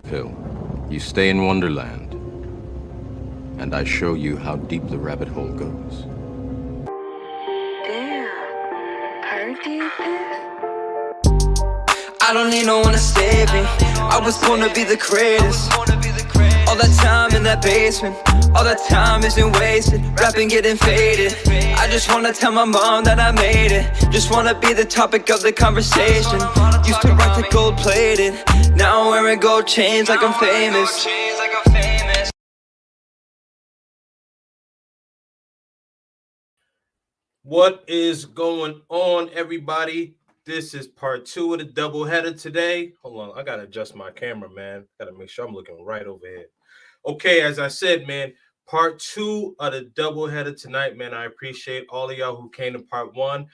pill. You stay in Wonderland, and I show you how deep the rabbit hole goes. Damn, Perk did this? I don't need no one to save me. I was born to be the greatest. All that time in that basement, all that time isn't wasted. Rapping getting faded. I just wanna tell my mom that I made it. Just wanna be the topic of the conversation. Used to rock the gold plated. Now I'm wearing gold chains like I'm famous. What is going on, everybody? This is part 2 of the doubleheader today. Hold on, I gotta adjust my camera, man. Gotta make sure I'm looking right over here. Okay, as I said, man, part 2 of the doubleheader tonight, man. I appreciate all of y'all who came to part 1.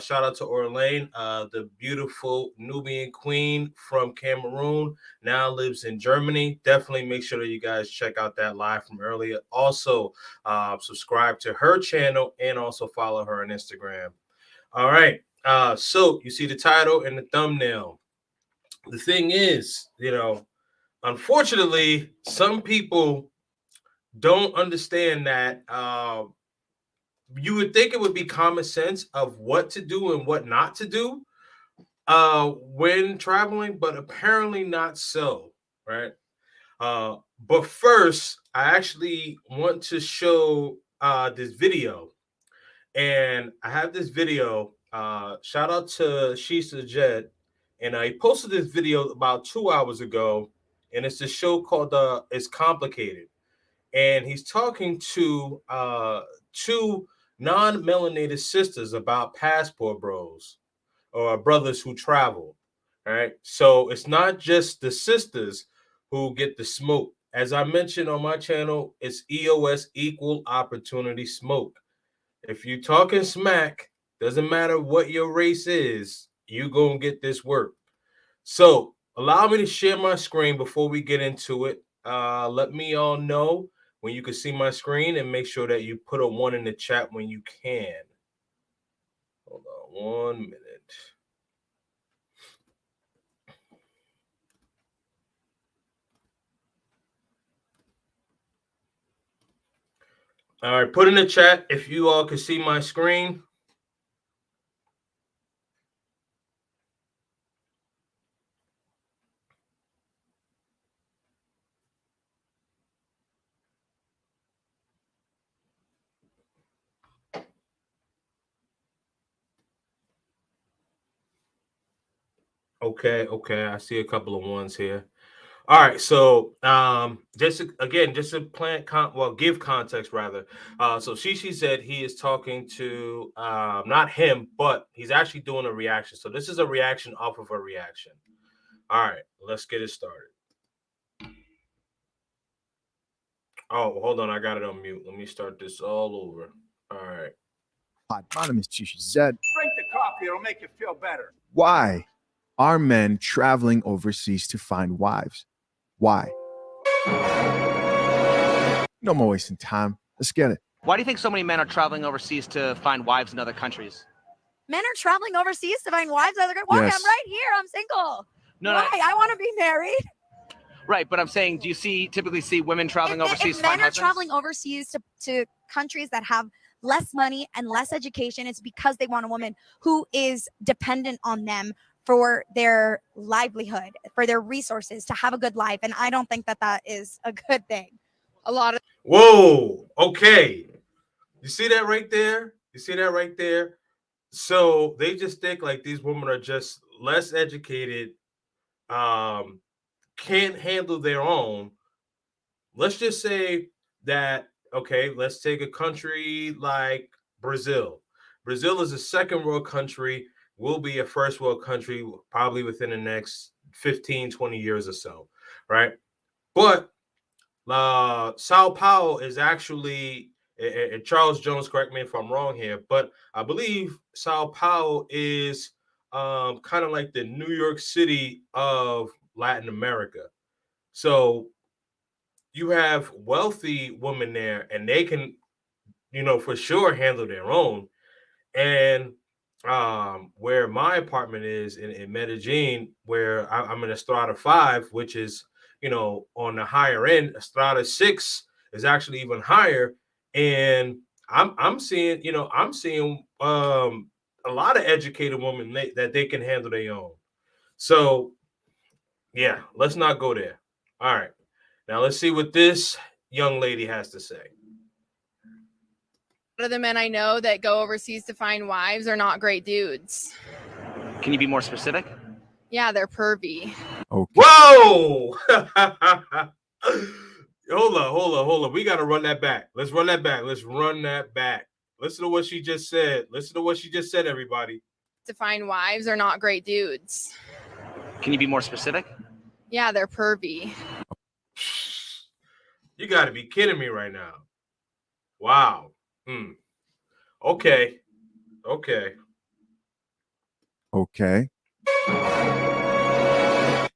Shout out to Orlane, the beautiful Nubian queen from Cameroon, now lives in Germany. Definitely make sure that you guys check out that live from earlier. Also, subscribe to her channel and also follow her on Instagram. All right. So you see the title and the thumbnail. The thing is, unfortunately, some people don't understand that you would think it would be common sense of what to do and what not to do when traveling, but apparently not so, right? But first, I actually want to show this video. And I have this video. Shout out to Shisa Jet. And I posted this video about 2 hours ago. And it's a show called It's Complicated. And he's talking to two non-melanated sisters about passport bros or brothers who travel. All right. So it's not just the sisters who get the smoke. As I mentioned on my channel, it's EOS, equal opportunity smoke. If you talking smack, doesn't matter what your race is, you gonna get this work. So allow me to share my screen before we get into it. Let me all know when you can see my screen and make sure that you put a 1 in the chat when you can. Hold on 1 minute. All right, put in the chat if you all can see my screen. Okay, I see a couple of ones here. All right, so just to give context rather. So Shishi said he is talking to not him, but he's actually doing a reaction. So this is a reaction off of a reaction. All right, let's get it started. Oh, hold on, I got it on mute. Let me start this all over. All right. Hi, my name is Shishi Zed. Drink the coffee, it'll make you feel better. Why are men traveling overseas to find wives? Why? No more wasting time. Let's get it. Why do you think so many men are traveling overseas to find wives in other countries? Men are traveling overseas to find wives. Why? Yes. I'm right here. I'm single. No, Why? I want to be married. right, but I'm saying, do you typically see women traveling overseas If to find men are husbands? traveling overseas to countries that have less money and less education, it's because they want a woman who is dependent on them for their livelihood, for their resources, to have a good life. And I don't think that that is a good thing. A lot of Whoa, okay. You see that right there? So they just think like these women are just less educated, can't handle their own. Let's just say that, okay, let's take a country like Brazil. Brazil is a second world country, will be a first world country probably within the next 15, 20 years or so, right? But Sao Paulo is actually, and Charles Jones, correct me if I'm wrong here, but I believe Sao Paulo is kind of like the New York City of Latin America. So you have wealthy women there, and they can, for sure handle their own. And where my apartment is in Medellin, where I'm in a strata 5, which is, on the higher end. Strata 6 is actually even higher, and I'm seeing a lot of educated women that they can handle their own. So yeah, let's not go there. All right, now let's see what this young lady has to say. A lot of the men I know that go overseas to find wives are not great dudes. Can you be more specific? Yeah, they're pervy. Okay. Whoa! Hold on. We got to run that back. Let's run that back. Listen to what she just said. Everybody. To find wives are not great dudes. Can you be more specific? Yeah, they're pervy. You got to be kidding me right now. Wow. Okay.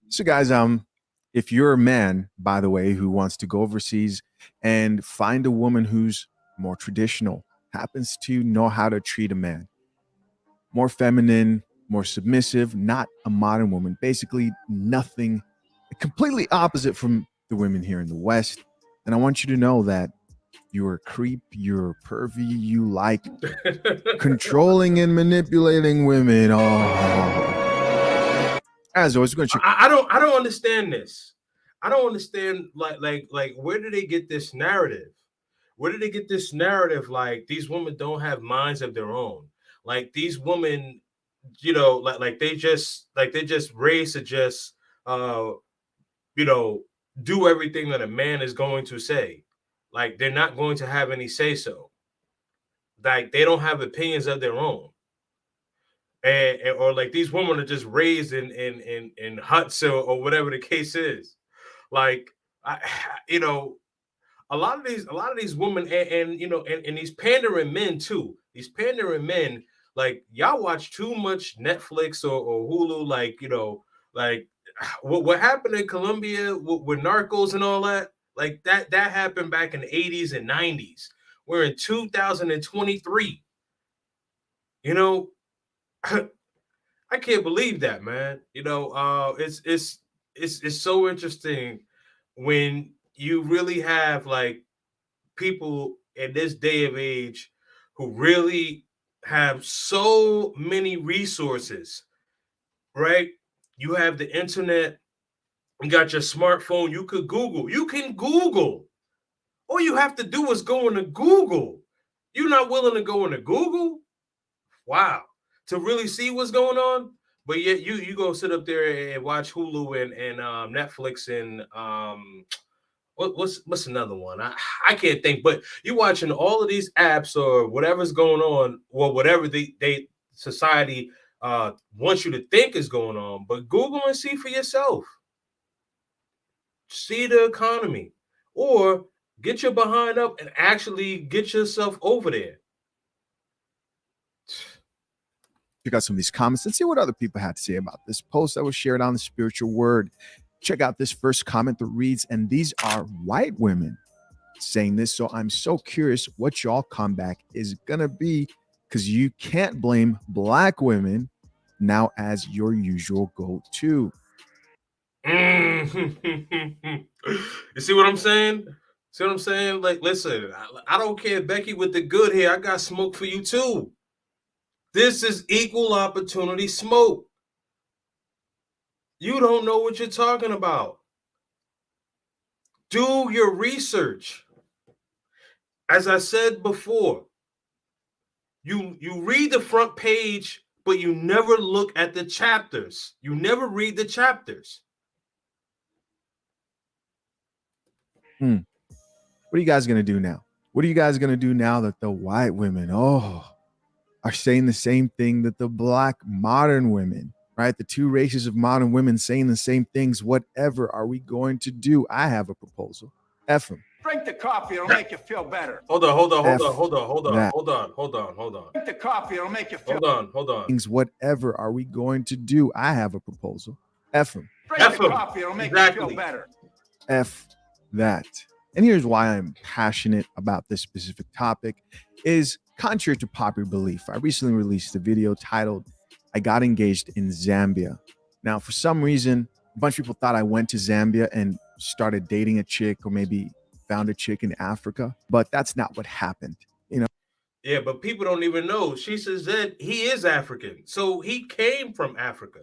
So guys, if you're a man, by the way, who wants to go overseas and find a woman who's more traditional, happens to know how to treat a man, more feminine, more submissive, not a modern woman, basically nothing, completely opposite from the women here in the West. And I want you to know that you're a creep, you're a pervy, you like controlling and manipulating women. Oh. As always, we're gonna check. I don't understand this. I don't understand like where do they get this narrative? Where did they get this narrative? Like these women don't have minds of their own. Like these women, like they just raised to just do everything that a man is going to say. Like they're not going to have any say so. Like they don't have opinions of their own. Or like these women are just raised in huts or whatever the case is. Like a lot of these women and these pandering men too. These pandering men, like y'all watch too much Netflix or Hulu, like what happened in Colombia with Narcos and all that, like that happened back in the 80s and 90s. We're in 2023. I can't believe that, man. It's so interesting when you really have like people in this day of age who really have so many resources, right? You have the internet, you got your smartphone, you can Google. All you have to do is go into Google. You're not willing to go into Google? Wow. To really see what's going on, but yet you go sit up there and watch Hulu and Netflix and what's another one? I can't think, but you're watching all of these apps or whatever's going on, or whatever they society wants you to think is going on. But Google and see for yourself. See the economy, or get your behind up and actually get yourself over there. Check out some of these comments and see what other people had to say about this post that was shared on the Spiritual Word. Check out this first comment that reads, and these are white women saying this. So I'm so curious what y'all comeback is going to be, because you can't blame black women now as your usual go-to. You see what I'm saying? Like, listen, I don't care, Becky, with the good hair. I got smoke for you too. This is equal opportunity smoke. You don't know what you're talking about. Do your research. As I said before, you read the front page, but you never look at the chapters. You never read the chapters. What are you guys going to do now? What are you guys going to do now that the white women, are saying the same thing that the black modern women, right? The two races of modern women saying the same things. Whatever are we going to do? I have a proposal. F them. Drink the coffee, it'll make you feel better. Hold on. That. Drink the coffee, it'll make you feel Hold on. Things, whatever are we going to do? I have a proposal. F them. Drink the coffee, it'll make you feel better. F that. And here's why I'm passionate about this specific topic is contrary to popular belief. I recently released a video titled, I Got Engaged in Zambia. Now, for some reason, a bunch of people thought I went to Zambia and started dating a chick or maybe found a chick in Africa, but that's not what happened. Yeah, but people don't even know. She says that he is African. So he came from Africa.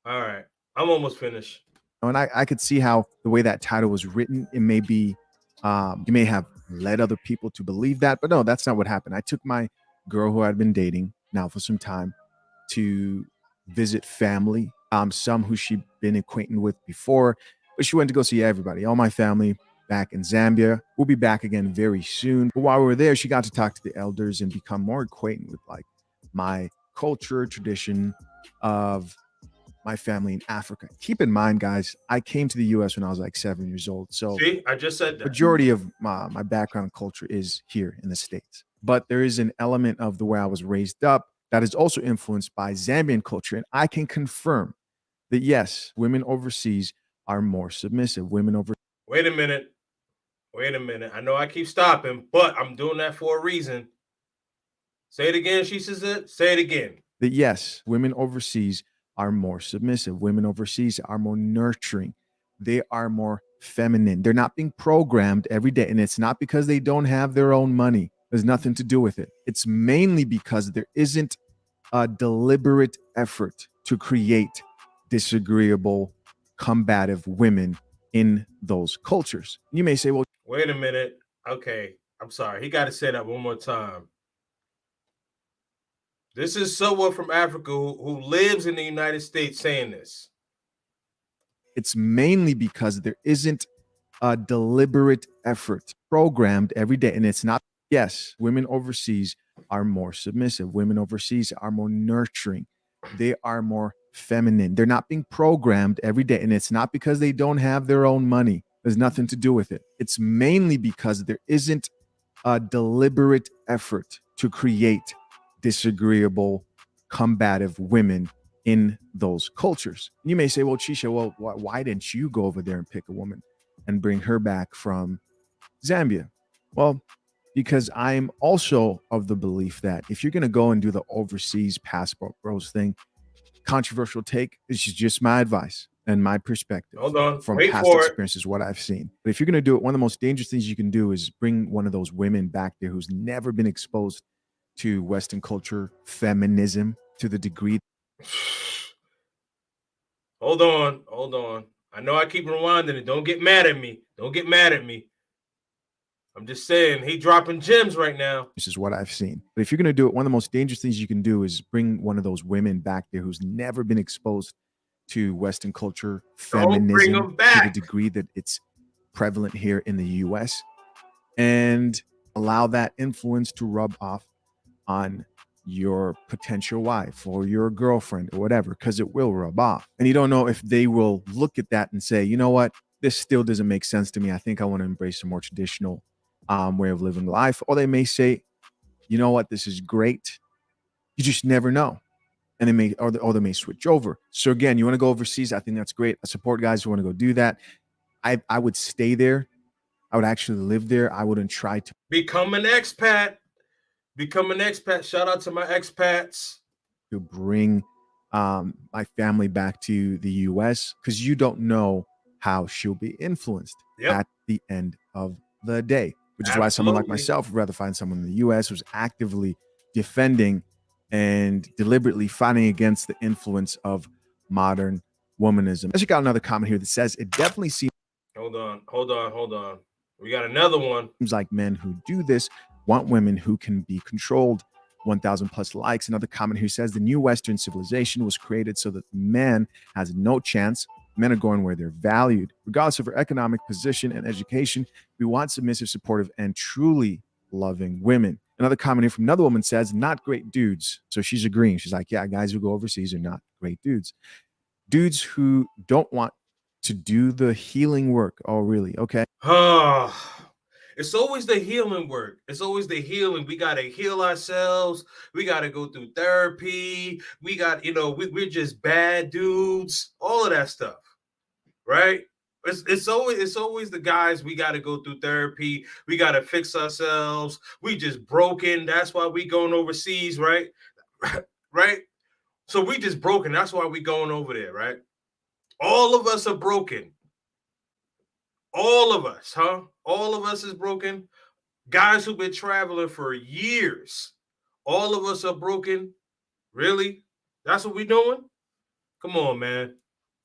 All right. I'm almost finished. And I could see how the way that title was written, it may be, you may have led other people to believe that, but no, that's not what happened. I took my girl who I'd been dating now for some time to visit family, some who she'd been acquainted with before, but she went to go see everybody, all my family back in Zambia. We'll be back again very soon. But while we were there, she got to talk to the elders and become more acquainted with like my culture, tradition of my family in Africa. Keep in mind, guys, I came to the US when I was like 7 years old. So see, I just said that. Majority of my background culture is here in the States. But there is an element of the way I was raised up that is also influenced by Zambian culture. And I can confirm that, yes, women overseas are more submissive. Women over. Wait a minute. I know I keep stopping, but I'm doing that for a reason. Say it again, she says it. Say it again. That, yes, women overseas are more submissive. Women overseas are more nurturing. They are more feminine. They're not being programmed every day. And it's not because they don't have their own money. There's nothing to do with it. It's mainly because there isn't a deliberate effort to create disagreeable, combative women in those cultures. You may say, well, wait a minute. Okay, I'm sorry. He got to say that one more time. This is someone from Africa who lives in the United States saying this. It's mainly because there isn't a deliberate effort programmed every day. And it's not, yes, women overseas are more submissive. Women overseas are more nurturing. They are more feminine. They're not being programmed every day. And it's not because they don't have their own money. There's nothing to do with it. It's mainly because there isn't a deliberate effort to create disagreeable, combative women in those cultures. You may say, well, Chisha, well, why didn't you go over there and pick a woman and bring her back from Zambia? Well, because I'm also of the belief that if you're going to go and do the overseas passport bros thing, controversial take, this is just my advice and my perspective. Hold on. From Wait past for experiences, what I've seen. But if you're going to do it, one of the most dangerous things you can do is bring one of those women back there who's never been exposed to Western culture, feminism to the degree. Hold on. I know I keep rewinding it. Don't get mad at me. I'm just saying, he dropping gems right now. This is what I've seen. But if you're going to do it, one of the most dangerous things you can do is bring one of those women back there who's never been exposed to Western culture, feminism to the degree that it's prevalent here in the US, and allow that influence to rub off on your potential wife or your girlfriend or whatever, because it will rub off. And you don't know if they will look at that and say, you know what, this still doesn't make sense to me. I think I want to embrace a more traditional way of living life. Or they may say, you know what, this is great. You just never know. And they may, or they may switch over. So again, you want to go overseas, I think that's great. I support guys who want to go do that. I would stay there. I would actually live there. I wouldn't try to become an expat. Shout out to my expats. To bring my family back to the US, because you don't know how she'll be influenced at the end of the day, which is why someone like myself would rather find someone in the US who's actively defending and deliberately fighting against the influence of modern womanism. I just got another comment here that says it definitely seems. Hold on. We got another one. Seems like men who do this want women who can be controlled. 1,000 plus likes. Another comment here says the new Western civilization was created so that man has no chance. Men are going where they're valued. Regardless of her economic position and education, we want submissive, supportive, and truly loving women. Another comment here from another woman says, not great dudes. So she's agreeing. She's like, yeah, guys who go overseas are not great dudes. Dudes who don't want to do the healing work. Oh, really? Okay. It's always the healing work. It's always the healing. We got to heal ourselves. We got to go through therapy. We got, we're just bad dudes. All of that stuff, right? It's always the guys. We got to go through therapy. We got to fix ourselves. We just broken. That's why we going overseas, right? Right? So we just broken. That's why we going over there, right? All of us are broken. All of us, huh? All of us is broken. Guys who've been traveling for years. All of us are broken. Really? That's what we doing? Come on, man.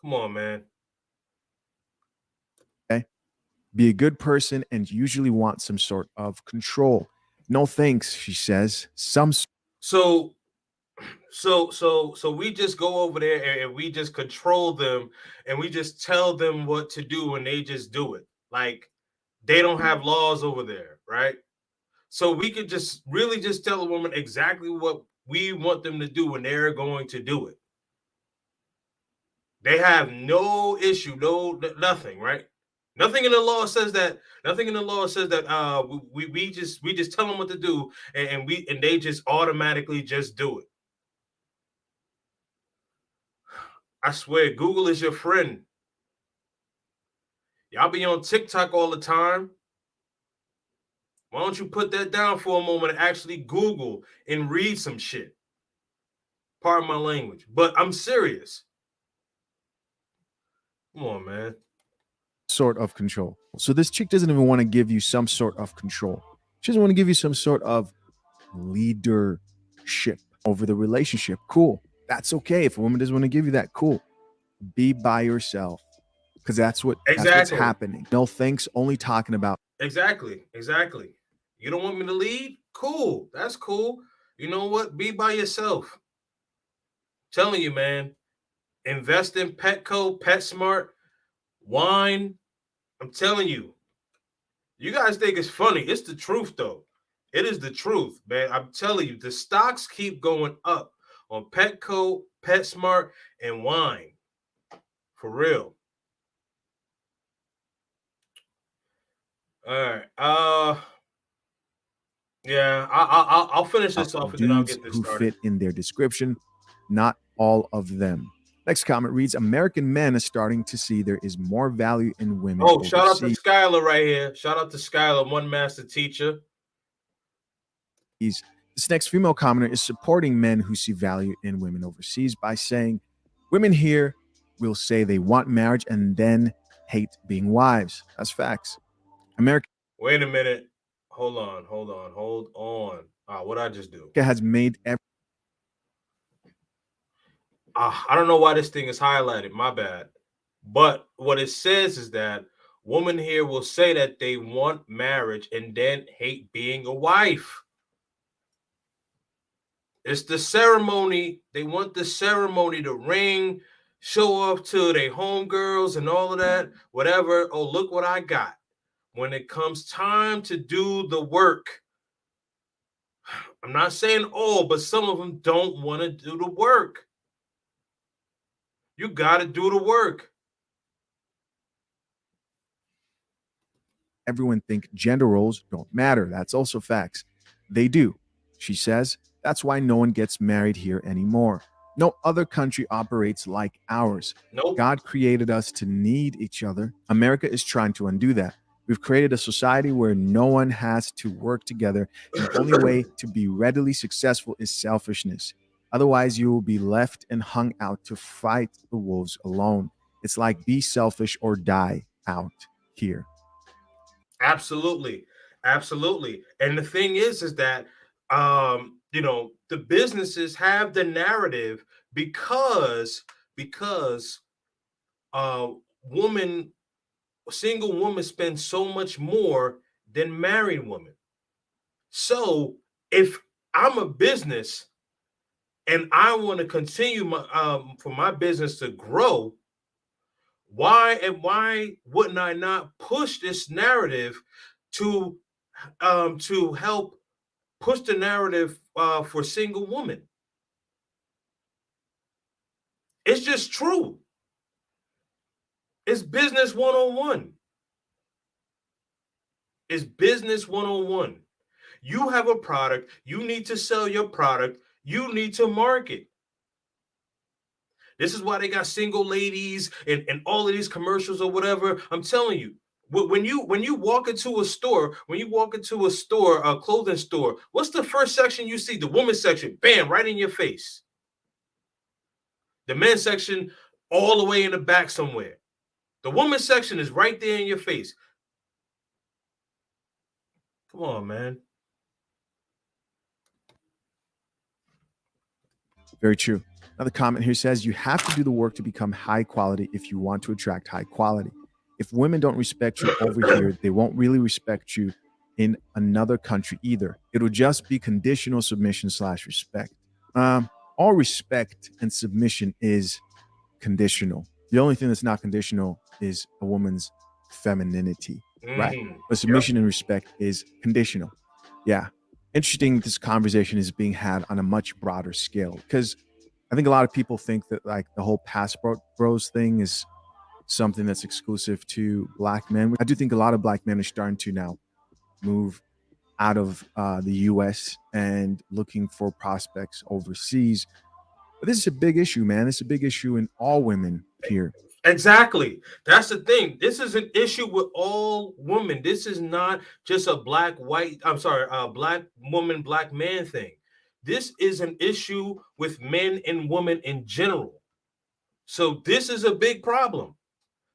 Come on, man. Okay. Be a good person and usually want some sort of control. No thanks, she says. So we just go over there and we just control them and we just tell them what to do and they just do it. Like they don't have laws over there, right? So we could just really just tell a woman exactly what we want them to do and they're going to do it. They have no issue, nothing, right? Nothing in the law says that. Nothing in the law says that we just tell them what to do and they just automatically just do it. I swear, Google is your friend. Y'all be on TikTok all the time. Why don't you put that down for a moment and actually Google and read some shit? Pardon my language, but I'm serious. Come on, man. Sort of control. So this chick doesn't even want to give you some sort of control. She doesn't want to give you some sort of leadership over the relationship. Cool. That's okay. If a woman doesn't want to give you that, cool. Be by yourself. Because that's what's happening. No thanks, only talking about. Exactly. You don't want me to lead? Cool. That's cool. You know what? Be by yourself. Telling you, man. Invest in Petco, PetSmart, wine. I'm telling you. You guys think it's funny. It's the truth, though. It is the truth, man. I'm telling you, the stocks keep going up on Petco, PetSmart, and wine. For real. All right. Yeah, I'll finish this off and then I'll get this started. Who fit in their description, not all of them. Next comment reads, American men are starting to see there is more value in women. Oh, shout out to Skylar right here. Shout out to Skylar, one master teacher. This next female commenter is supporting men who see value in women overseas by saying, women here will say they want marriage and then hate being wives. That's facts. Wait a minute. Hold on. What'd I just do? Has made I don't know why this thing is highlighted. My bad. But what it says is that women here will say that they want marriage and then hate being a wife. It's the ceremony. They want the ceremony, the ring, show off to their homegirls and all of that, whatever. Oh, look what I got. When it comes time to do the work, I'm not saying all, but some of them don't want to do the work. You got to do the work. Everyone think gender roles don't matter. That's also facts. They do. She says, that's why no one gets married here anymore. No other country operates like ours. Nope. God created us to need each other. America is trying to undo that. We've created a society where no one has to work together. And the only way to be readily successful is selfishness. Otherwise, you will be left and hung out to fight the wolves alone. It's like be selfish or die out here. Absolutely. And the thing is that, the businesses have the narrative because single women spend so much more than married women. So if I'm a business and I want to continue for my business to grow, why wouldn't I not push this narrative to help push the narrative for single women? It's just true. It's business 101. It's business 101. You have a product. You need to sell your product. You need to market. This is why they got single ladies and all of these commercials or whatever. I'm telling you, when you walk into a store, a clothing store, what's the first section you see? The women's section, bam, right in your face. The men's section, all the way in the back somewhere. The women's section is right there in your face. Come on, man. Very true. Another comment here says, you have to do the work to become high quality if you want to attract high quality. If women don't respect you over here, they won't really respect you in another country either. It'll just be conditional submission / respect. All respect and submission is conditional. The only thing that's not conditional is a woman's femininity, right? But submission and respect is conditional. Yeah. Interesting, this conversation is being had on a much broader scale, because I think a lot of people think that like the whole passport bros thing is something that's exclusive to Black men. I do think a lot of Black men are starting to now move out of the US and looking for prospects overseas. But this is a big issue, man. It's a big issue in all women here. Exactly. That's the thing. This is an issue with all women. This is not just a black woman, black man thing. This is an issue with men and women in general. So this is a big problem.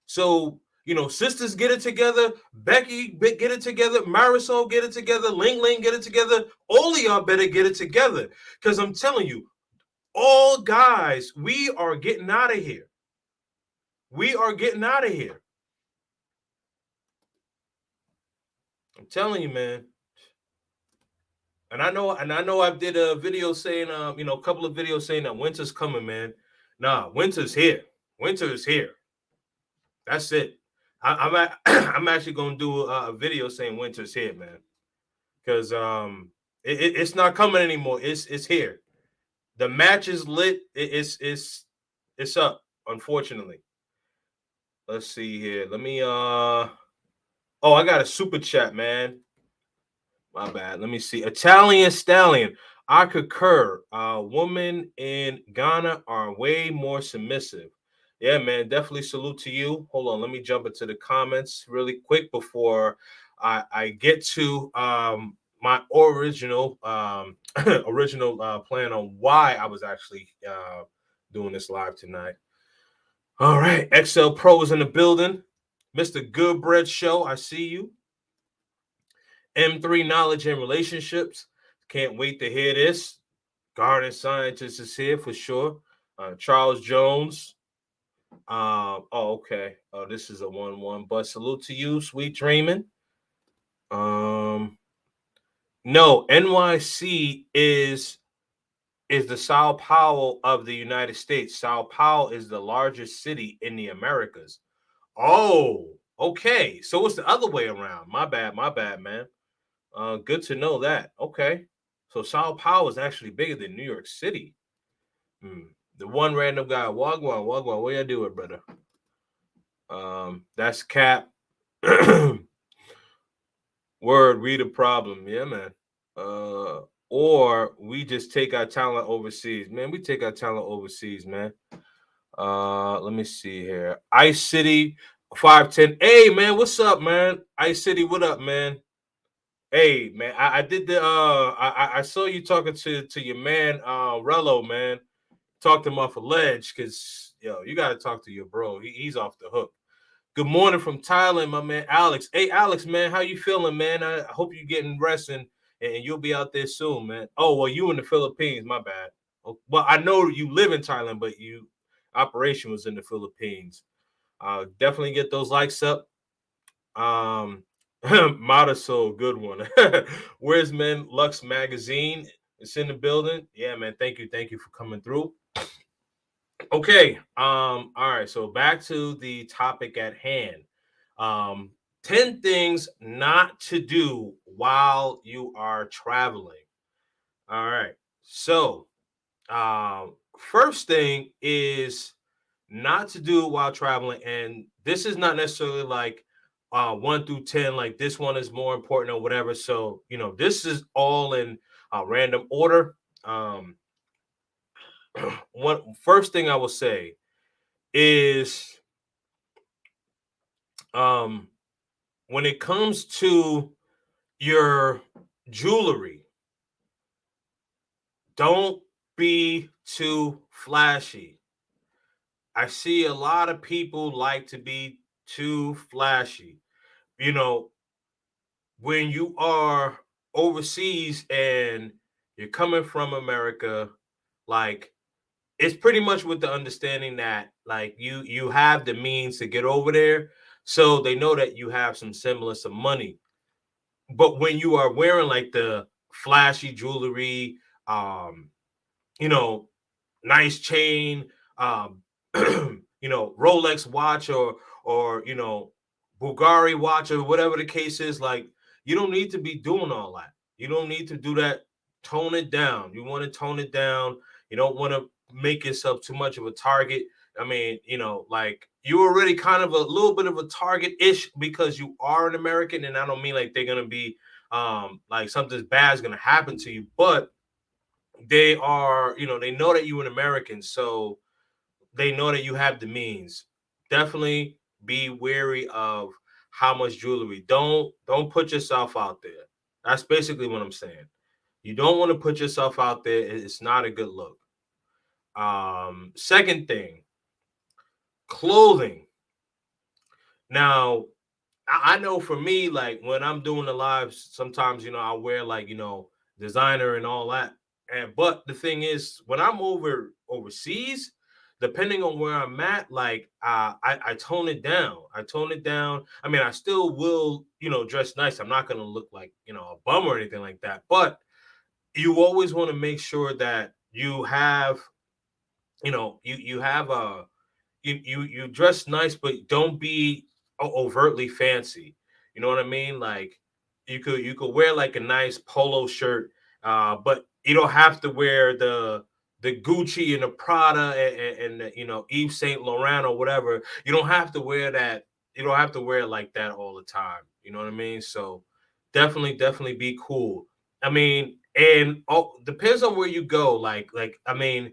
So, sisters get it together. Becky get it together. Marisol get it together. Ling Ling get it together. All of y'all better get it together. Because I'm telling you, all guys, we are getting out of here. We are getting out of here. I'm telling you, man. And I know I did a video saying, a couple of videos saying that winter's coming, man. Nah, winter's here. Winter is here. That's it. I'm actually gonna do a video saying winter's here, man. Because it's not coming anymore. It's here. The match is lit. It's up, unfortunately. Let's see here. Let me I got a super chat, man. My bad. Let me see. Italian Stallion. I concur. Women in Ghana are way more submissive. Yeah, man. Definitely salute to you. Hold on. Let me jump into the comments really quick before I get to my original plan on why I was actually doing this live tonight. All right, XL Pro is in the building. Mr. Goodbread Show, I see you. M3 Knowledge and Relationships. Can't wait to hear this. Garden Scientist is here for sure. Charles Jones. Okay. Oh, this is a 1-1. But salute to you, sweet dreaming. No, NYC is the Sao Paulo of the United States. Sao Paulo is the largest city in the Americas. Oh, okay. So it's the other way around. My bad, man. Good to know that. Okay. So Sao Paulo is actually bigger than New York City. The one random guy, Wagwan, what you doing, brother? That's Cap. Word, we the problem. Yeah, man. Or we just take our talent overseas. Man, we take our talent overseas, man. Let me see here. Ice City 510. Hey, man, what's up, man? Ice City, what up, man? Hey, man, I did the I saw you talking to your man Rello, man. Talked him off a ledge because you gotta talk to your bro. He's off the hook. Good morning from Thailand, my man Alex. Hey, Alex, man, how you feeling, man? I hope you're getting resting and you'll be out there soon, man. Oh, well, you in the Philippines, my bad. Well, I know you live in Thailand, but operation was in the Philippines. Definitely get those likes up. Mataso, good one. Where's Men Lux Magazine? It's in the building. Yeah, man. Thank you for coming through. Okay. All right. So back to the topic at hand. 10 things not to do while you are traveling. All right. So, first thing is not to do while traveling. And this is not necessarily like 1 through 10, like this one is more important or whatever. So, this is all in random order. First thing I will say is when it comes to your jewelry, don't be too flashy. I see a lot of people like to be too flashy. You know, when you are overseas and you're coming from America, like it's pretty much with the understanding that like you have the means to get over there, so they know that you have some semblance of money. But when you are wearing like the flashy jewelry, um, you know, nice chain, Rolex watch or Bulgari watch or whatever the case is, like you don't need to be doing all that. You don't need to do that. Tone it down. You want to tone it down. You don't want to make yourself too much of a target. I mean, like you're already kind of a little bit of a target-ish because you are an American, and I don't mean like they're gonna be like something bad is gonna happen to you, but they are, they know that you're an American, so they know that you have the means. Definitely be wary of how much jewelry. Don't put yourself out there. That's basically what I'm saying. You don't want to put yourself out there. It's not a good look. Second thing, clothing. Now, I know for me, like when I'm doing the lives, sometimes I wear like designer and all that. But the thing is, when I'm overseas, depending on where I'm at, like I tone it down. I tone it down. I mean, I still will, dress nice. I'm not gonna look like a bum or anything like that. But you always want to make sure that you have, you have a you dress nice, but don't be overtly fancy. You know what I mean? Like you could wear like a nice polo shirt, but you don't have to wear the Gucci and the Prada and the, Yves Saint Laurent or whatever. You don't have to wear that. You don't have to wear it like that all the time. You know what I mean? So definitely be cool. I mean, and depends on where you go. Like I mean,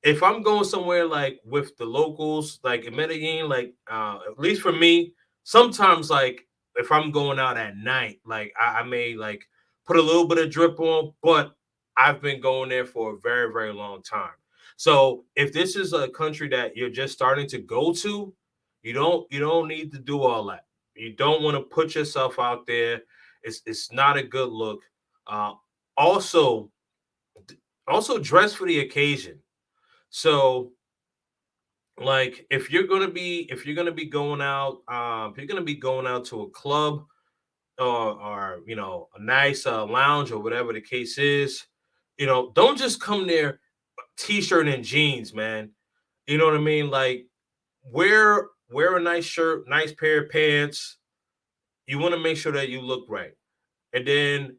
if I'm going somewhere like with the locals, like in Medellin, like at least for me, sometimes like if I'm going out at night, like I may like put a little bit of drip on, but I've been going there for a very, very long time. So if this is a country that you're just starting to go to, you don't need to do all that. You don't want to put yourself out there. It's not a good look. Uh, also, dress for the occasion. So like if you're gonna be going out, if you're gonna be going out to a club or a nice lounge or whatever the case is, don't just come there t-shirt and jeans, man. You know what I mean? Like wear a nice shirt, nice pair of pants. You want to make sure that you look right. And then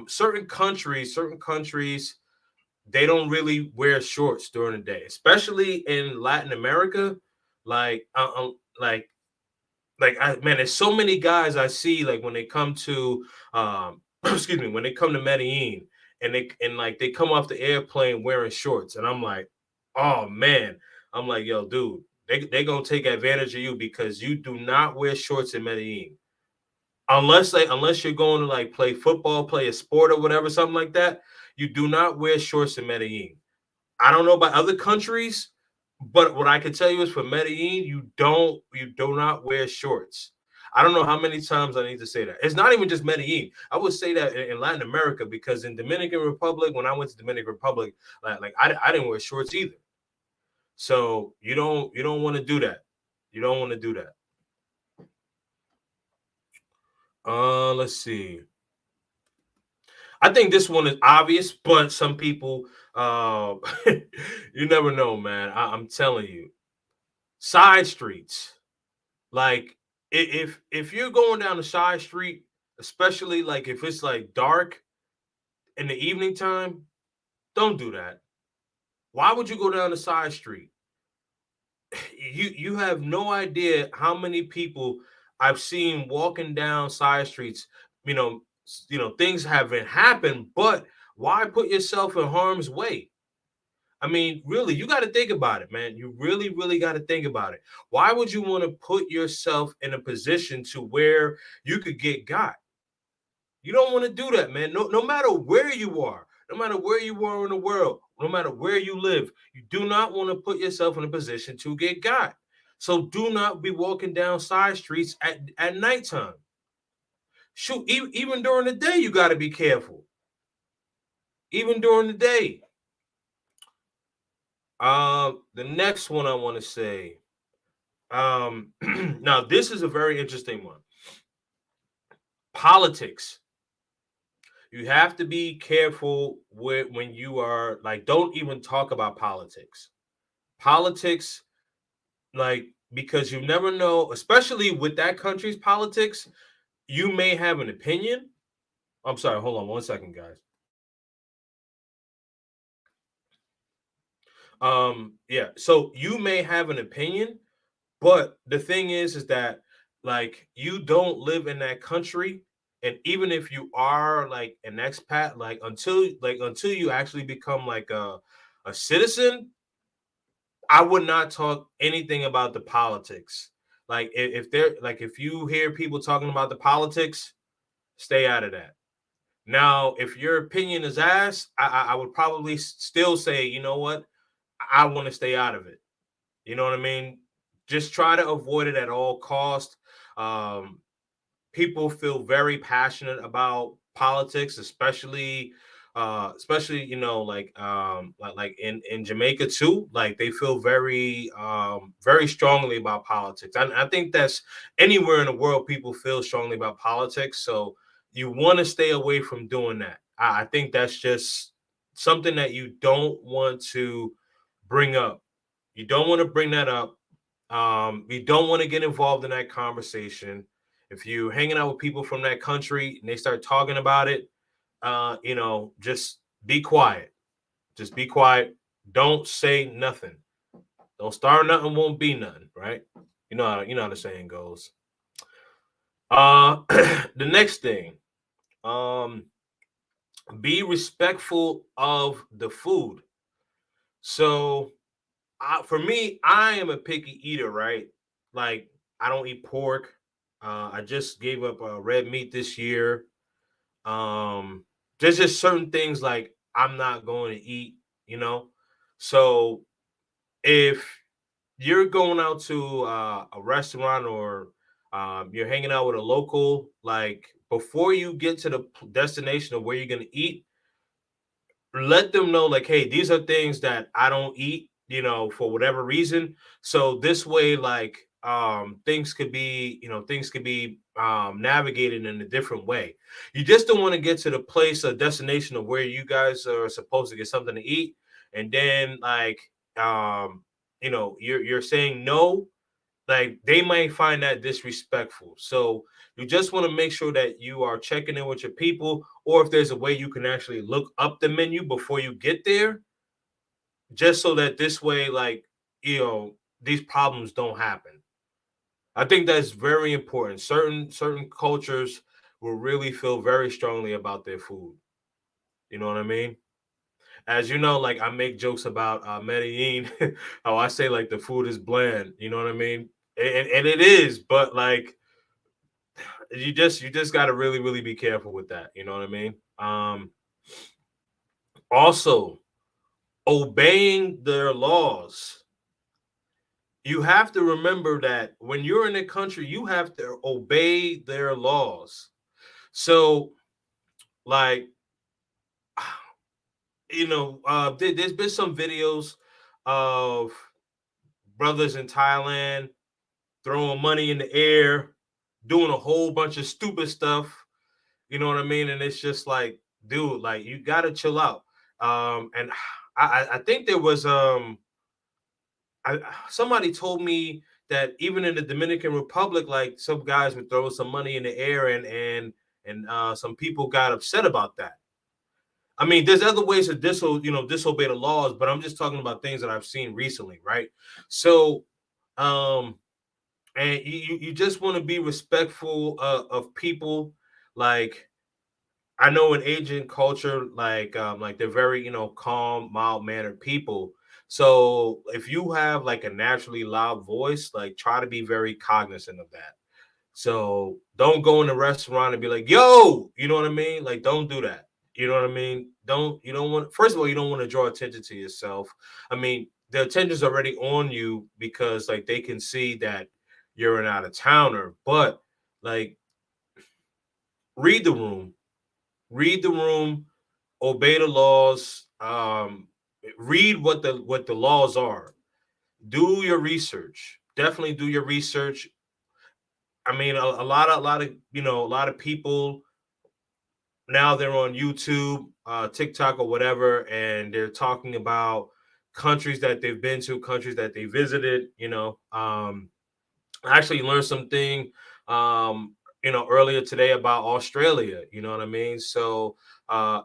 certain countries they don't really wear shorts during the day, especially in Latin America. Like, man, there's so many guys I see like when they come to, excuse me, when they come to Medellin and they come off the airplane wearing shorts, and I'm like, oh man, I'm like, yo, dude, they gonna take advantage of you because you do not wear shorts in Medellin. Unless you're going to like play football, play a sport or whatever, something like that, you do not wear shorts in Medellin. I don't know about other countries, but what I can tell you is for Medellin, you do not wear shorts. I don't know how many times I need to say that. It's not even just Medellin. I would say that in Latin America because in Dominican Republic, when I went to Dominican Republic, like I didn't wear shorts either. So you don't want to do that. You don't want to do that. Let's see. I think this one is obvious, but some people, you never know, man. I'm telling you, side streets. Like if you're going down a side street, especially like if it's like dark in the evening time, don't do that. Why would you go down the side street? You have no idea how many people I've seen walking down side streets. Things haven't happened, but why put yourself in harm's way? I mean, really, you got to think about it, man. You really, really got to think about it. Why would you want to put yourself in a position to where you could get got? You don't want to do that, man. No matter where you are, no matter where you are in the world, no matter where you live, you do not want to put yourself in a position to get got. So do not be walking down side streets at nighttime. Shoot, even during the day, you got to be careful. Even during the day. The next one I want to say. Now this is a very interesting one. Politics. You have to be careful with when you are like, don't even talk about politics. Politics, like, because you never know, especially with that country's politics, you may have an opinion. I'm sorry, hold on 1 second, guys. Yeah, so you may have an opinion, but the thing is that like you don't live in that country, and even if you are like an expat, like until you actually become like a citizen, I would not talk anything about the politics. Like if they're like if you hear people talking about the politics, stay out of that. Now, if your opinion is ass, I would probably still say, you know what, I want to stay out of it. You know what I mean? Just try to avoid it at all cost. Um, People feel very passionate about politics, especially you know like in Jamaica too. Like they feel very strongly about politics. I think that's anywhere in the world people feel strongly about politics. So you want to stay away from doing that. I think that's just something that you don't want to bring up. You don't want to bring that up. You don't want to get involved in that conversation. If you're hanging out with people from that country and they start talking about it, you know, just be quiet. Just be quiet. Don't say nothing. Don't start nothing, won't be nothing, right? You know how the saying goes. The next thing, be respectful of the food. So for me, I am a picky eater, right? Like I don't eat pork. I just gave up red meat this year. There's just certain things like I'm not going to eat, you know. So if you're going out to a restaurant or you're hanging out with a local, like before you get to the destination of where you're going to eat, let them know like, hey, these are things that I don't eat, you know, for whatever reason. So this way, like things could be, you know, things could be navigated in a different way. You just don't want to get to the place or destination of where you guys are supposed to get something to eat, and then like you know, you're saying no, like they might find that disrespectful. So you just want to make sure that you are checking in with your people, or if there's a way you can actually look up the menu before you get there, just so that this way, like, you know, these problems don't happen. I think that's very important. Certain cultures will really feel very strongly about their food. You know what I mean? As you know, like I make jokes about Medellin, how I say like the food is bland. You know what I mean? And it is, but like you just got to really be careful with that. You know what I mean? Also, obeying their laws. You have to remember that when you're in a country, you have to obey their laws. So, like, you know, there's been some videos of brothers in Thailand throwing money in the air, doing a whole bunch of stupid stuff. You know what I mean? And it's just like, dude, like you gotta chill out. And I think there was somebody told me that even in the Dominican Republic, like some guys would throw some money in the air, and some people got upset about that. I mean, there's other ways to disobey the laws, but I'm just talking about things that I've seen recently, right? So, and you just want to be respectful of people. Like I know in Asian culture, like they're very calm, mild mannered people. So if you have like a naturally loud voice, like try to be very cognizant of that. So don't go in a restaurant and be like, "Yo," you know what I mean? Like don't do that. You know what I mean? You don't want, first of all, you don't want to draw attention to yourself. I mean, the attention's already on you because like they can see that you're an out of towner, but like read the room, read the room, obey the laws, read what the laws are. Do your research. Definitely do your research. I mean, a lot of a lot of people now they're on YouTube, TikTok, or whatever, and they're talking about countries that they've been to, countries that they visited. I actually learned something, earlier today about Australia. You know what I mean? So,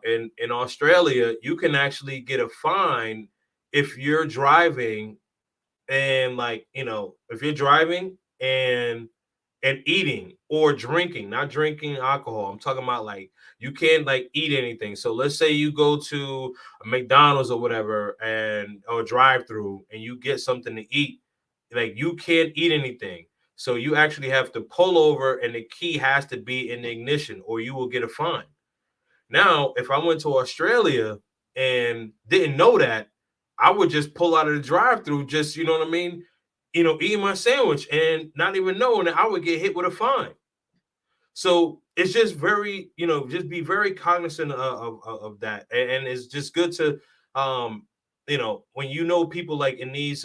in Australia, you can actually get a fine if you're driving and if you're driving and eating or drinking, not drinking alcohol. I'm talking about like you can't like eat anything. So let's say you go to a McDonald's or whatever or drive through and you get something to eat, like you can't eat anything. So you actually have to pull over and the key has to be in the ignition or you will get a fine. Now, if I went to Australia and didn't know that, I would just pull out of the drive-through, just you know what I mean, eating my sandwich and not even knowing that I would get hit with a fine. So it's just very, just be very cognizant of that, and it's just good to, when people like in these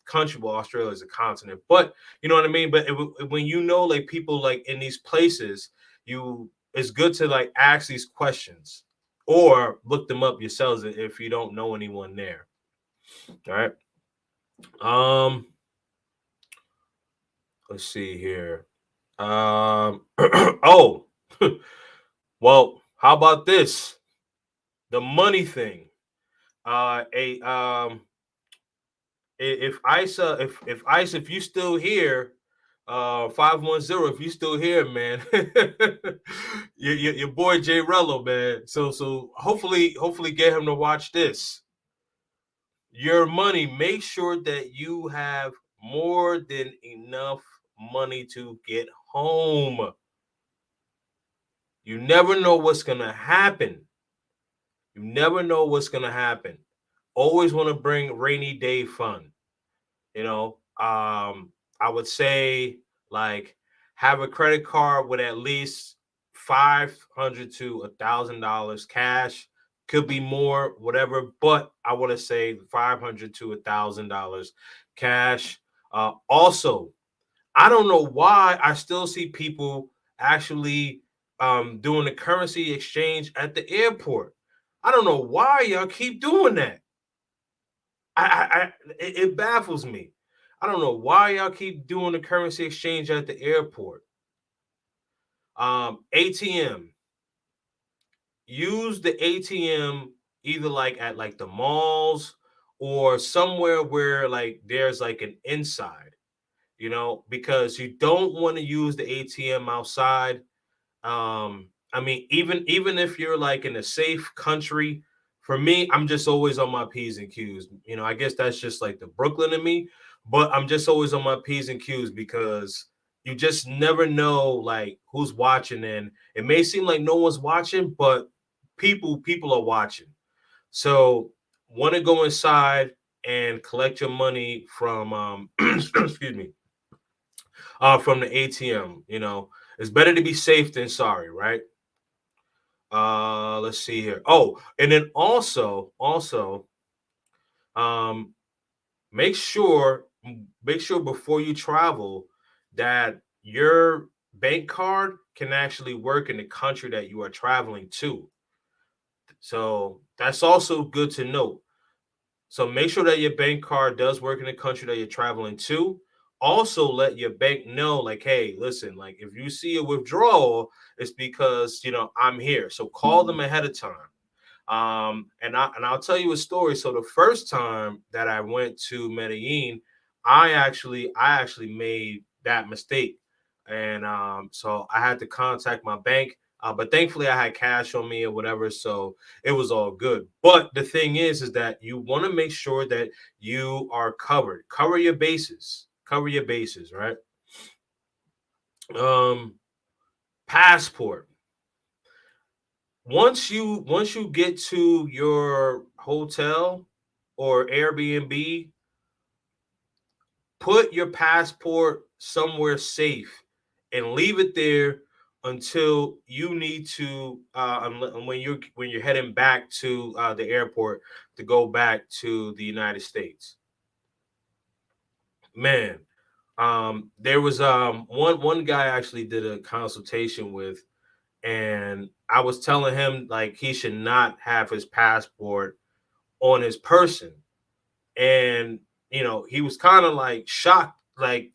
country, well, Australia is a continent, but you know what I mean. But when like people like in these places, it's good to like ask these questions or look them up yourselves if you don't know anyone there. All right. Let's see here. Oh, well, how about this? The money thing. If ICE, if you still here, 510, if you still here, man, your boy Jay Rello, man. So hopefully get him to watch this. Your money, make sure that you have more than enough money to get home. You never know what's gonna happen. You never know what's gonna happen. Always want to bring rainy day fun. I would say like have a credit card with at least $500 to $1,000 cash. Could be more, whatever, but I want to say $500 to $1,000 cash. Also, I don't know why I still see people actually doing the currency exchange at the airport. I don't know why y'all keep doing that. It baffles me. I don't know why y'all keep doing the currency exchange at the airport. ATM. Use the ATM either like at like the malls or somewhere where like there's like an inside, because you don't want to use the ATM outside. I mean, even if you're like in a safe country, for me, I'm just always on my P's and Q's. I guess that's just like the Brooklyn in me, but I'm just always on my P's and Q's because you just never know like who's watching. And it may seem like no one's watching, but people are watching. So want to go inside and collect your money from excuse me, from the ATM. It's better to be safe than sorry, right? Let's see here. Oh, and then also, make sure before you travel that your bank card can actually work in the country that you are traveling to. So that's also good to note. So make sure that your bank card does work in the country that you're traveling to. Also let your bank know, like, hey, listen, like if you see a withdrawal, it's because I'm here. So call them ahead of time. And I'll tell you a story. So the first time that I went to Medellin, I actually made that mistake. And so I had to contact my bank. But thankfully I had cash on me or whatever, so it was all good. But the thing is that you want to make sure that you are covered. Cover your bases, right? Passport. once you get to your hotel or Airbnb, put your passport somewhere safe and leave it there until you need to when you're heading back to the airport to go back to the United States. Man, there was one guy I actually did a consultation with, and I was telling him like he should not have his passport on his person. And he was kind of like shocked, like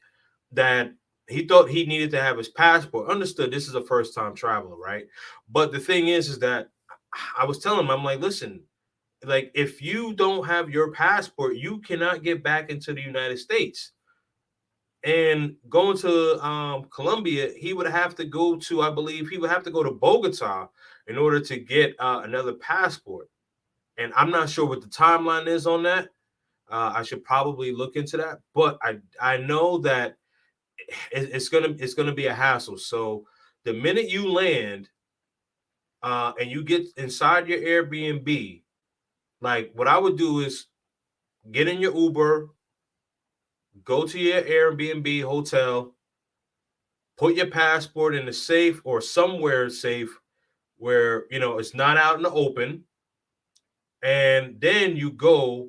that he thought he needed to have his passport. Understood, this is a first time traveler, right? But the thing is that I was telling him, I'm like, listen, like if you don't have your passport, you cannot get back into the United States. And going to Colombia, he would have to go to, I believe he would have to go to Bogota in order to get another passport. And I'm not sure what the timeline is on that. I should probably look into that, but I know that it's gonna be a hassle. So the minute you land and you get inside your Airbnb, like what I would do is get in your Uber, go to your Airbnb hotel, put your passport in the safe or somewhere safe where it's not out in the open, and then you go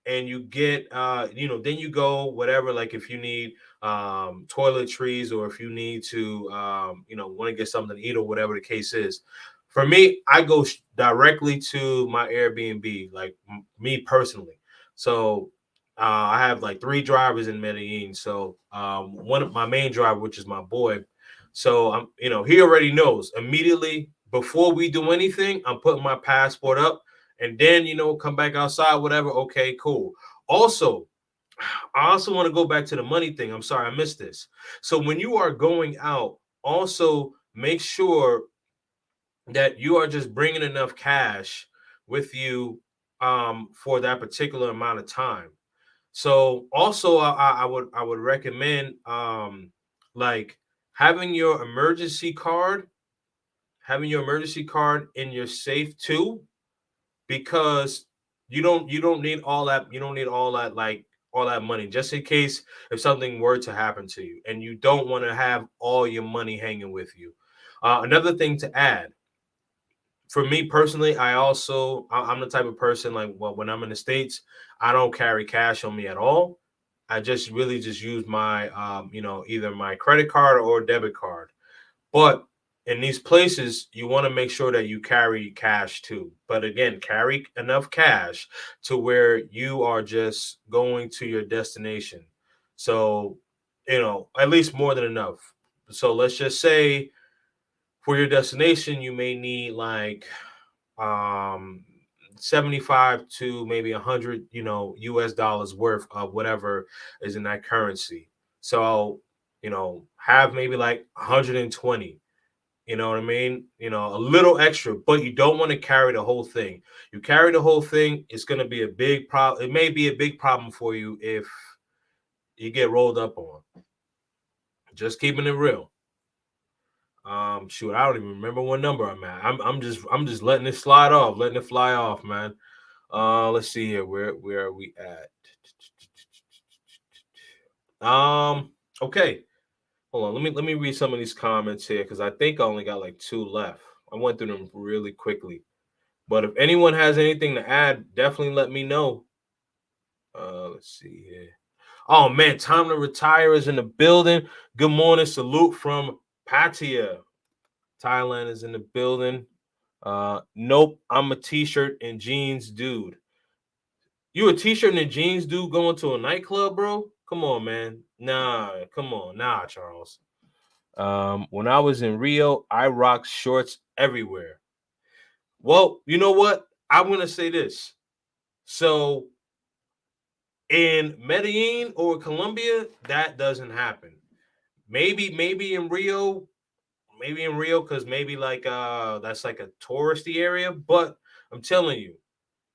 and you get then you go whatever, like if you need toiletries or if you need to want to get something to eat or whatever the case is. For me, I go directly to my Airbnb, like me personally. So I have like 3 drivers in Medellin. So one of my main driver, which is my boy, so I'm he already knows immediately before we do anything. I'm putting my passport up, and then come back outside, whatever. Okay, cool. Also, I also want to go back to the money thing. I'm sorry I missed this. So when you are going out, also make sure that you are just bringing enough cash with you for that particular amount of time. So also I would recommend like having your emergency card, in your safe too, because you don't need all that, like all that money just in case if something were to happen to you, and you don't want to have all your money hanging with you. Another thing to add, for me personally, I'm the type of person, like, well, when I'm in the States, I don't carry cash on me at all. I just really just use my either my credit card or debit card. But in these places, you want to make sure that you carry cash too. But again, carry enough cash to where you are just going to your destination. So, at least more than enough. So let's just say for your destination, you may need like um 75 to maybe 100, US dollars worth of whatever is in that currency. So, have maybe like 120. You know what I mean? A little extra, but you don't want to carry the whole thing. You carry the whole thing, it's going to be a big problem. It may be a big problem for you if you get rolled up on. Just keeping it real. Shoot, I don't even remember what number I'm at. I'm just letting it slide off, letting it fly off, man. Let's see here. Where are we at? Okay. Hold on, let me read some of these comments here because I think I only got like 2 left. I went through them really quickly. But if anyone has anything to add, definitely let me know. Let's see here. Oh man, Time to Retire is in the building. Good morning. Salute from Pattaya. Thailand is in the building. Nope, I'm a t-shirt and jeans dude. You a t-shirt and jeans dude going to a nightclub, bro? Come on, man. Nah, come on. Nah, Charles. When I was in Rio, I rocked shorts everywhere. Well, you know what? I'm going to say this. So in Medellin or Colombia, that doesn't happen. Maybe in Rio, because maybe like that's like a touristy area, but I'm telling you,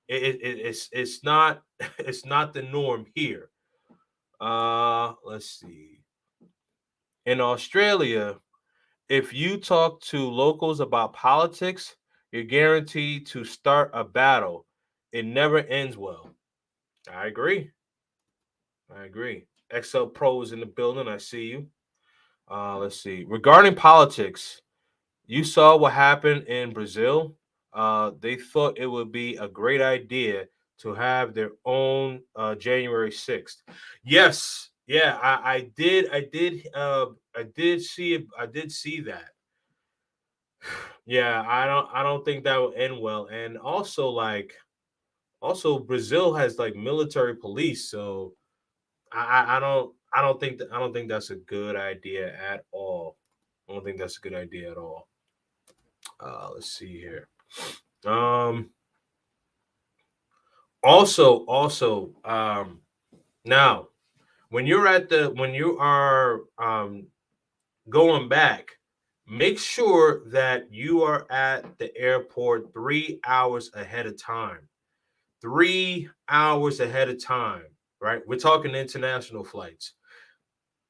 it's not it's not the norm here. Let's see. In Australia, if you talk to locals about politics, You're guaranteed to start a battle. It never ends well. I agree. I agree. XL Pro is in the building. I see you. Let's see. Regarding politics, you saw what happened in Brazil. They thought it would be a great idea to have their own January 6th. Yes, yeah, I did see it. I did see that. Yeah, I don't think that will end well. And also, also Brazil has like military police, so I don't think that's a good idea at all. I don't think that's a good idea at all. Let's see here. Um, also, now when you are going back, make sure that you are at the airport 3 hours ahead of time. 3 hours ahead of time, right? We're talking international flights.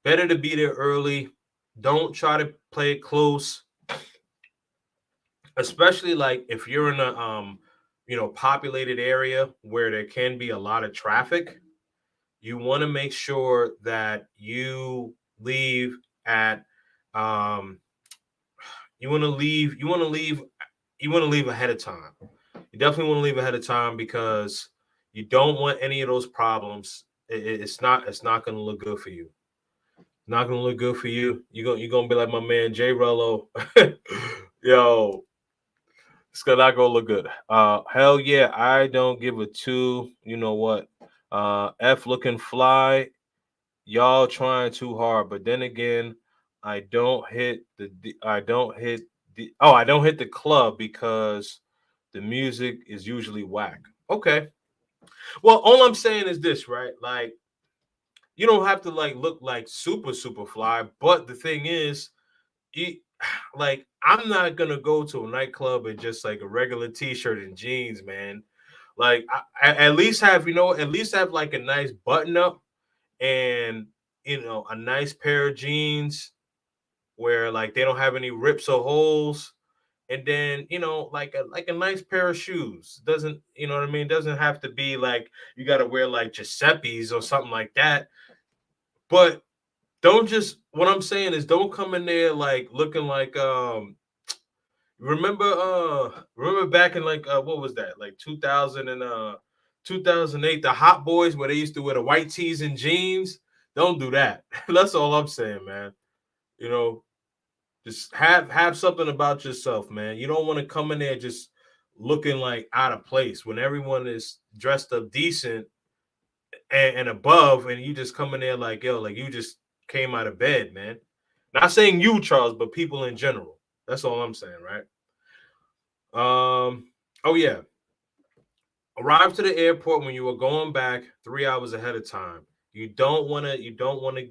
Better to be there early. Don't try to play it close, especially like if you're in a populated area where there can be a lot of traffic. You want to make sure that you leave at um you want to leave ahead of time. You definitely want to leave ahead of time because you don't want any of those problems. It's not going to look good for you. Not going to look good for you. You're going to be like my man Jay Rello. Yo, it's not gonna look good. Hell yeah, I don't give a two. You know what? F looking fly. Y'all trying too hard, but then again, I don't hit I don't hit I don't hit the club because the music is usually whack. Okay. Well, all I'm saying is this, right? Like, you don't have to like look like super fly, but the thing is, you, like I'm not gonna go to a nightclub in just like a regular t-shirt and jeans, man. Like I at least have at least have like a nice button up and a nice pair of jeans where like they don't have any rips or holes, and then like a nice pair of shoes. Doesn't what I mean? Doesn't have to be like you got to wear like Giuseppe's or something like that, but don't just what I'm saying is don't come in there like looking like remember back in like what was that? Like 2000 and 2008 the Hot Boys where they used to wear the white tees and jeans. Don't do that. That's all I'm saying, man. Just have something about yourself, man. You don't want to come in there just looking like out of place when everyone is dressed up decent and above, and you just come in there like like you just came out of bed, man. Not saying you, Charles, but people in general. That's all I'm saying, right? Oh yeah. Arrive to the airport when you are going back 3 hours ahead of time. You don't want to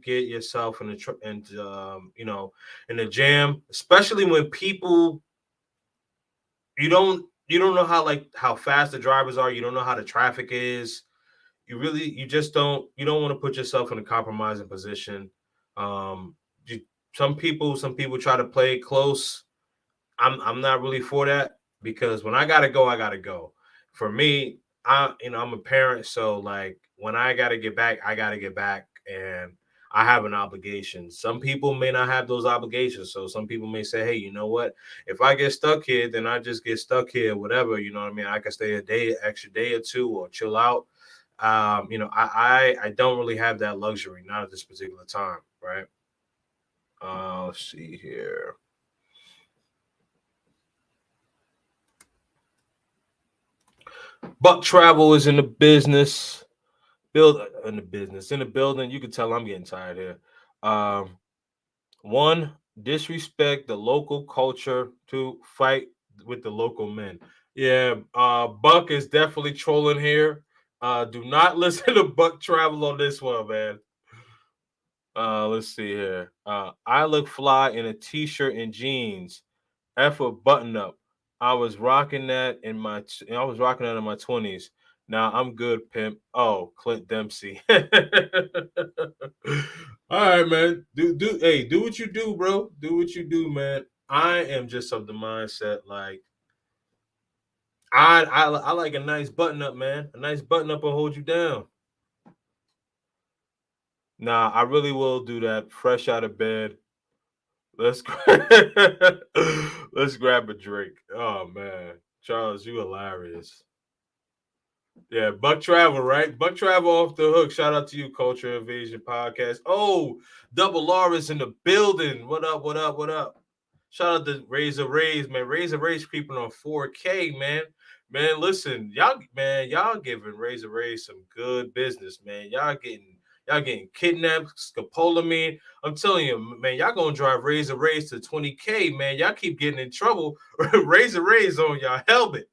get yourself in the jam, especially when people you don't know how fast the drivers are. You don't know how the traffic is. You just don't want to put yourself in a compromising position. Some people try to play it close. I'm not really for that because when I gotta go, I gotta go. For me, I'm a parent, so like when I gotta get back, I gotta get back, and I have an obligation. Some people may not have those obligations, so some people may say, "Hey, you know what? If I get stuck here, then I just get stuck here. Whatever, you know what I mean? I can stay extra day or two, or chill out." I don't really have that luxury, not at this particular time, right? Let's see here. Buck Travel is in the business. In the building. You can tell I'm getting tired here. One, disrespect the local culture. Two, fight with the local men. Yeah, Buck is definitely trolling here. Do not listen to Buck Travel on this one, man. Let's see here. I look fly in a t-shirt and jeans. F a button up. I was rocking that in my 20s. Now I'm good, pimp. Oh, Clint Dempsey. All right, man. Do what you do, bro. Do what you do, man. I am just of the mindset like I like a nice button up, man. A nice button up will hold you down. Nah, I really will do that. Fresh out of bed. Let's let's grab a drink. Oh man, Charles, you hilarious. Yeah, Buck Travel, right? Buck Travel off the hook. Shout out to you, Culture Invasion Podcast. Oh, Double R is in the building. What up? What up? What up? Shout out to Razor Rays, man. Razor Rays creeping on 4K, man. Man, listen, y'all giving Razor Rays some good business, man. Y'all getting kidnapped, scopolamine. I'm telling you, man, y'all gonna drive Razor Rays to 20K, man. Y'all keep getting in trouble. Razor Rays on y'all helmet.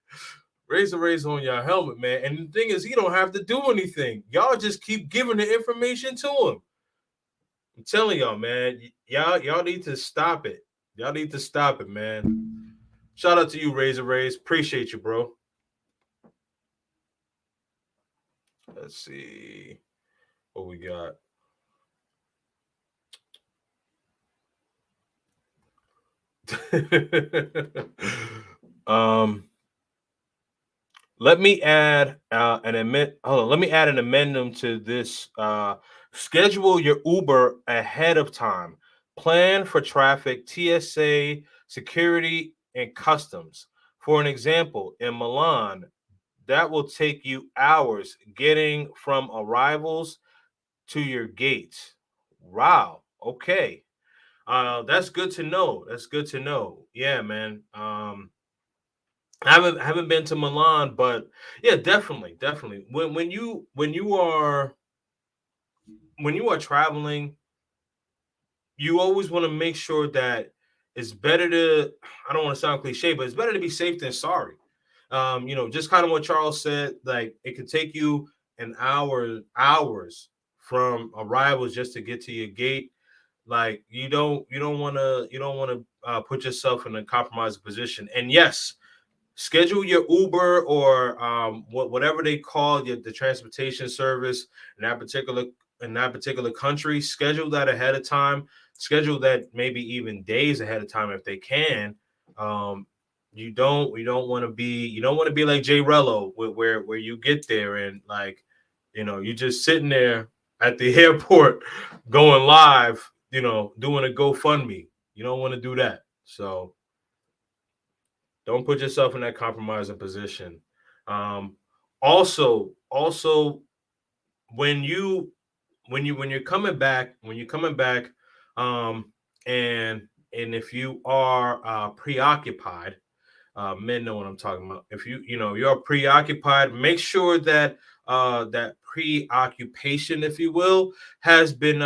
Razor Rays on your helmet, man. And the thing is, he don't have to do anything. Y'all just keep giving the information to him. I'm telling y'all, man. Y'all need to stop it. Y'all need to stop it, man. Shout out to you, Razor Rays. Appreciate you, bro. Let's see what we got. Let me add Let me add an amendment to this. Schedule your Uber ahead of time. Plan for traffic, TSA, security, and customs. For an example, in Milan, that will take you hours getting from arrivals to your gates. Wow. Okay. That's good to know. That's good to know. Yeah, man. I haven't been to Milan, but yeah, definitely. When you are traveling, you always want to make sure that it's better to, I don't want to sound cliche, but it's better to be safe than sorry. Just kind of what Charles said, like it could take you hours from arrivals just to get to your gate. Like you don't want to put yourself in a compromised position. And yes, schedule your Uber or whatever they call the transportation service in that particular country. Schedule that ahead of time. Schedule that maybe even days ahead of time if they can. You don't want to be like Jay Rello where you get there and like you just sitting there at the airport going live, doing a GoFundMe. You don't want to do that. So don't put yourself in that compromising position. Also, when you're coming back, and if you are preoccupied, men know what I'm talking about. If you're preoccupied, make sure that that preoccupation, if you will, has been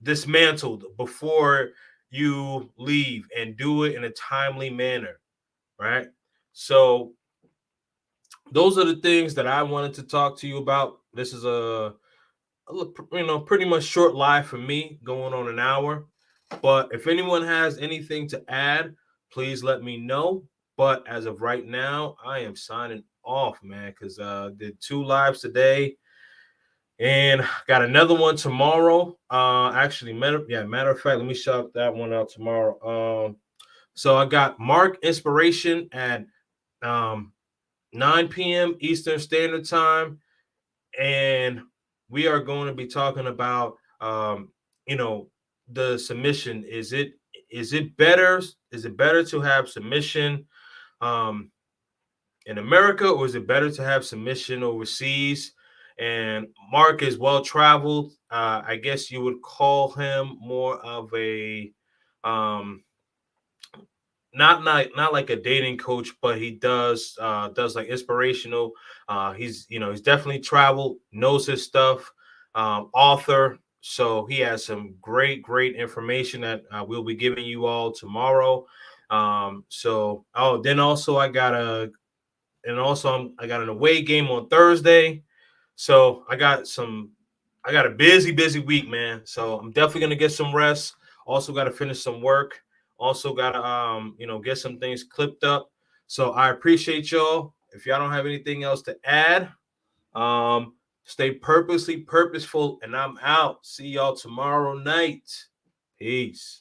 dismantled before you leave, and do it in a timely manner, right? So those are the things that I wanted to talk to you about. This is a pretty much short live for me, going on an hour. But if anyone has anything to add, please let me know. But as of right now, I am signing off, man, because did 2 lives today. And got another one tomorrow. Actually, matter of fact, let me shout that one out tomorrow. So I got Mark Inspiration at 9 p.m. Eastern Standard Time, and we are going to be talking about the submission. Is it better to have submission in America, or is it better to have submission overseas? And Mark is well traveled. I guess you would call him more of a not like a dating coach, but he does like inspirational. He's definitely traveled, knows his stuff, author. So he has some great information that we'll be giving you all tomorrow. Then also I got an away game on Thursday. So I got a busy week, man. So I'm definitely gonna get some rest. Also got to finish some work. Also got to get some things clipped up. So I appreciate y'all. If y'all don't have anything else to add, stay purposeful, and I'm out. See y'all tomorrow night. Peace.